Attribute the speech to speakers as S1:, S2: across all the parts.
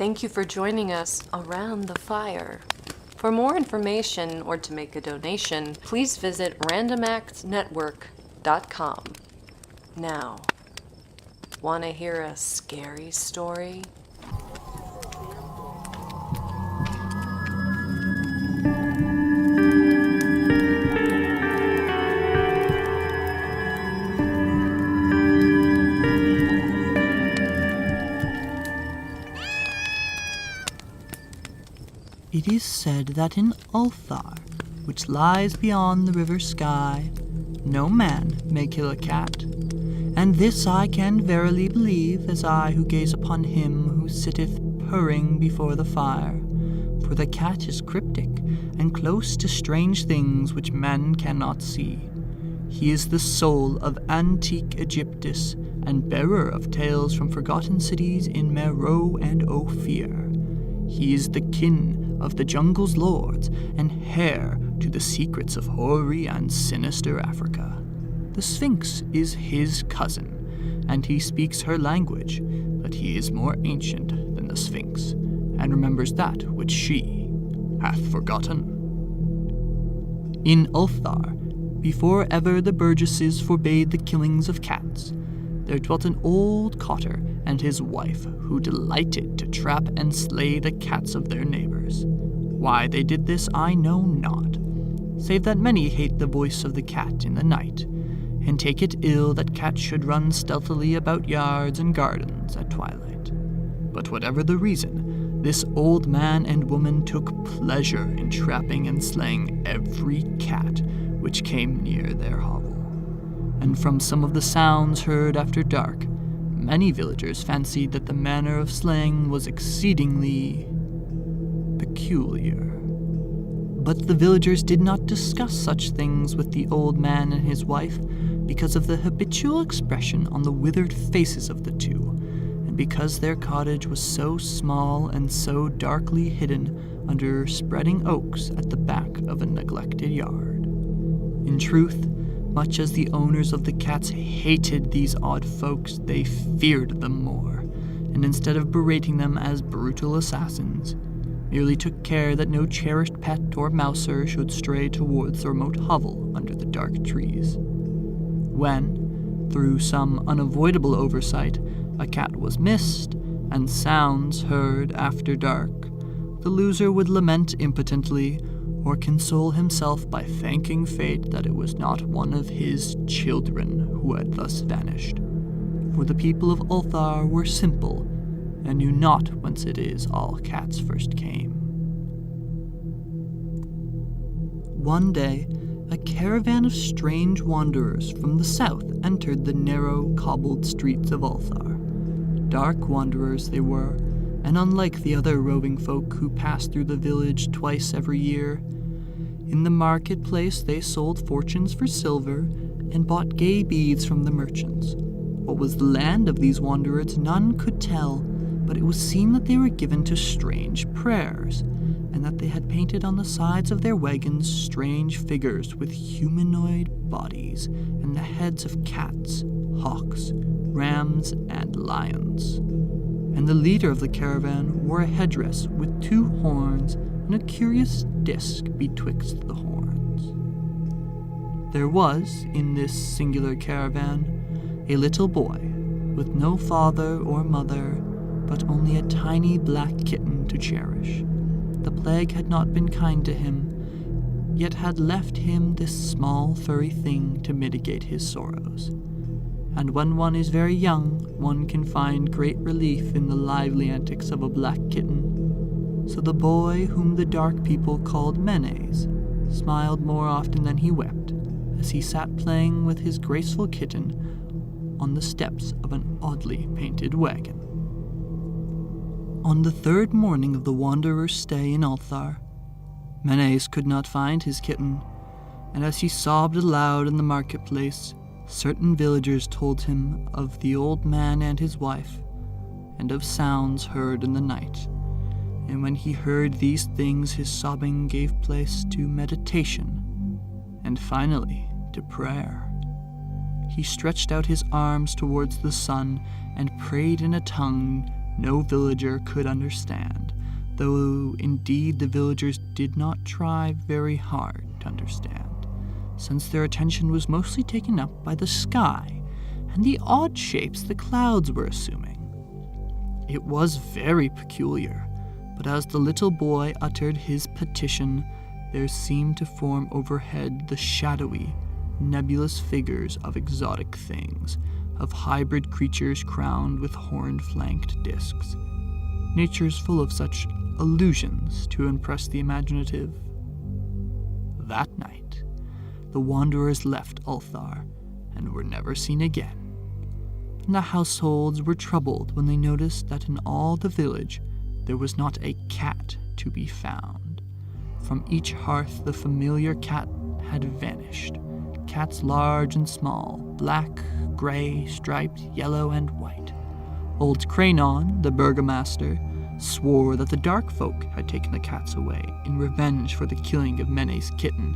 S1: Thank you for joining us around the fire. For more information or to make a donation, please visit randomactsnetwork.com. Now, want to hear a scary story?
S2: It is said that in Ulthar, which lies beyond the river sky, no man may kill a cat. And this I can verily believe, as I who gaze upon him who sitteth purring before the fire. For the cat is cryptic, and close to strange things which men cannot see. He is the soul of antique Egyptus, and bearer of tales from forgotten cities in Meroe and Ophir. He is the kin of the jungle's lords, and heir to the secrets of hoary and sinister Africa. The Sphinx is his cousin, and he speaks her language, but he is more ancient than the Sphinx, and remembers that which she hath forgotten. In Ulthar, before ever the burgesses forbade the killings of cats, there dwelt an old cotter and his wife who delighted to trap and slay the cats of their neighbors. Why they did this I know not, save that many hate the voice of the cat in the night, and take it ill that cats should run stealthily about yards and gardens at twilight. But whatever the reason, this old man and woman took pleasure in trapping and slaying every cat which came near their hovel. And from some of the sounds heard after dark, many villagers fancied that the manner of slaying was exceedingly peculiar. But the villagers did not discuss such things with the old man and his wife because of the habitual expression on the withered faces of the two, and because their cottage was so small and so darkly hidden under spreading oaks at the back of a neglected yard. In truth, much as the owners of the cats hated these odd folks, they feared them more, and instead of berating them as brutal assassins, merely took care that no cherished pet or mouser should stray towards the remote hovel under the dark trees. When, through some unavoidable oversight, a cat was missed, and sounds heard after dark, the loser would lament impotently, or console himself by thanking fate that it was not one of his children who had thus vanished. For the people of Ulthar were simple, and knew not whence it is all cats first came. One day, a caravan of strange wanderers from the south entered the narrow, cobbled streets of Ulthar. Dark wanderers they were, and unlike the other roving folk who passed through the village twice every year. In the marketplace they sold fortunes for silver and bought gay beads from the merchants. What was the land of these wanderers none could tell, but it was seen that they were given to strange prayers, and that they had painted on the sides of their wagons strange figures with humanoid bodies and the heads of cats, hawks, rams, and lions. And the leader of the caravan wore a headdress with 2 horns and a curious disc betwixt the horns. There was, in this singular caravan, a little boy, with no father or mother, but only a tiny black kitten to cherish. The plague had not been kind to him, yet had left him this small furry thing to mitigate his sorrows. And when one is very young, one can find great relief in the lively antics of a black kitten. So the boy, whom the dark people called Menes, smiled more often than he wept, as he sat playing with his graceful kitten on the steps of an oddly painted wagon. On the 3rd morning of the wanderer's stay in Ulthar, Menes could not find his kitten, and as he sobbed aloud in the marketplace, certain villagers told him of the old man and his wife, and of sounds heard in the night. And when he heard these things, his sobbing gave place to meditation, and finally to prayer. He stretched out his arms towards the sun and prayed in a tongue no villager could understand, though indeed the villagers did not try very hard to understand, since their attention was mostly taken up by the sky and the odd shapes the clouds were assuming. It was very peculiar, but as the little boy uttered his petition, there seemed to form overhead the shadowy, nebulous figures of exotic things, of hybrid creatures crowned with horn-flanked discs. Nature's full of such illusions to impress the imaginative. That night, the wanderers left Ulthar and were never seen again. And the households were troubled when they noticed that in all the village there was not a cat to be found. From each hearth the familiar cat had vanished. Cats large and small, black, gray, striped, yellow, and white. Old Cranon, the burgomaster, swore that the dark folk had taken the cats away in revenge for the killing of Mene's kitten,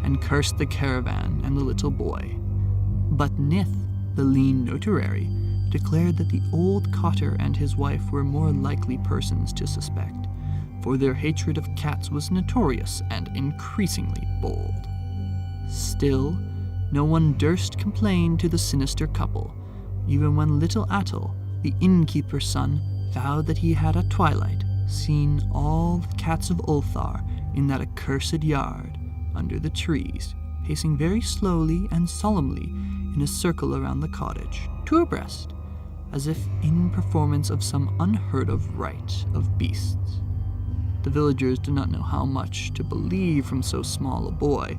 S2: and cursed the caravan and the little boy. But Nith, the lean notary, declared that the old cotter and his wife were more likely persons to suspect, for their hatred of cats was notorious and increasingly bold. Still, no one durst complain to the sinister couple, even when little Atle, the innkeeper's son, vowed that he had at twilight seen all the cats of Ulthar in that accursed yard, under the trees, pacing very slowly and solemnly in a circle around the cottage, two abreast, as if in performance of some unheard-of rite of beasts. The villagers did not know how much to believe from so small a boy,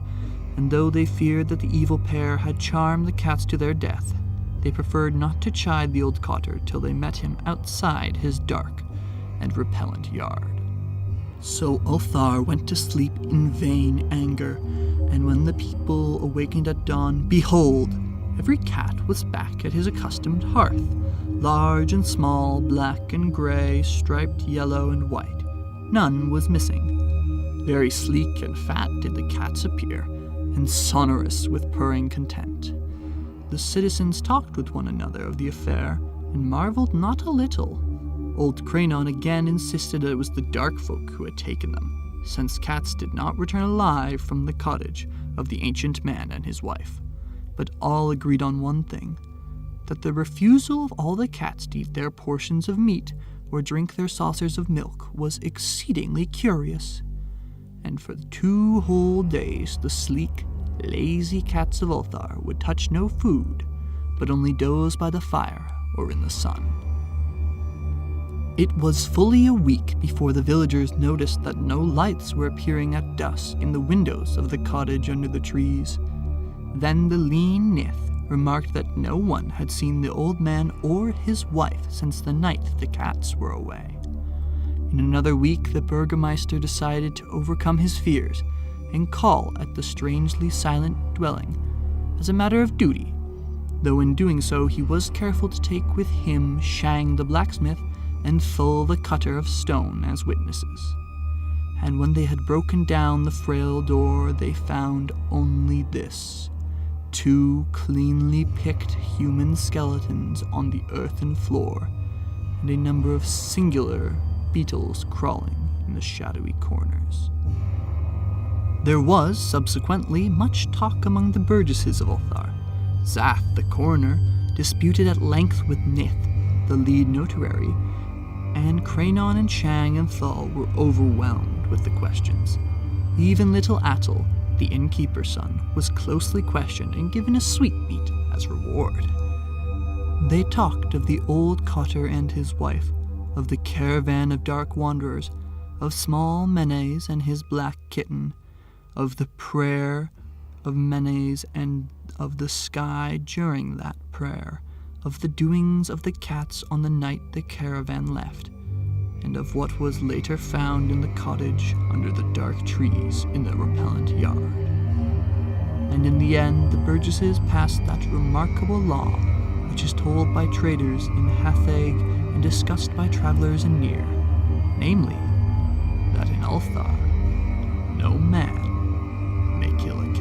S2: and though they feared that the evil pair had charmed the cats to their death, they preferred not to chide the old cotter till they met him outside his dark and repellent yard. So Ulthar went to sleep in vain anger, and when the people awakened at dawn, behold, every cat was back at his accustomed hearth, large and small, black and gray, striped yellow and white. None was missing. Very sleek and fat did the cats appear, and sonorous with purring content. The citizens talked with one another of the affair, and marveled not a little. Old Cranon again insisted that it was the dark folk who had taken them, since cats did not return alive from the cottage of the ancient man and his wife. But all agreed on one thing, that the refusal of all the cats to eat their portions of meat or drink their saucers of milk was exceedingly curious. And for 2 whole days the sleek, lazy cats of Ulthar would touch no food, but only doze by the fire or in the sun. It was fully a week before the villagers noticed that no lights were appearing at dusk in the windows of the cottage under the trees. Then the lean Nith remarked that no one had seen the old man or his wife since the night the cats were away. In another week, the burgomaster decided to overcome his fears and call at the strangely silent dwelling as a matter of duty, though in doing so he was careful to take with him Shang the blacksmith and Thul the cutter of stone as witnesses. And when they had broken down the frail door, they found only this: 2 cleanly picked human skeletons on the earthen floor, and a number of singular beetles crawling in the shadowy corners. There was, subsequently, much talk among the burgesses of Ulthar. Zath, the coroner, disputed at length with Nith, the lead notary, and Cranon and Shang and Thul were overwhelmed with the questions. Even little Atle, the innkeeper's son, was closely questioned and given a sweetmeat as reward. They talked of the old cotter and his wife, of the caravan of dark wanderers, of small Menes and his black kitten, of the prayer of Menes and of the sky during that prayer, of the doings of the cats on the night the caravan left, and of what was later found in the cottage under the dark trees in the repellent yard. And in the end, the burgesses passed that remarkable law which is told by traders in Hatheg and discussed by travelers in Near, namely, that in Ulthar no man may kill a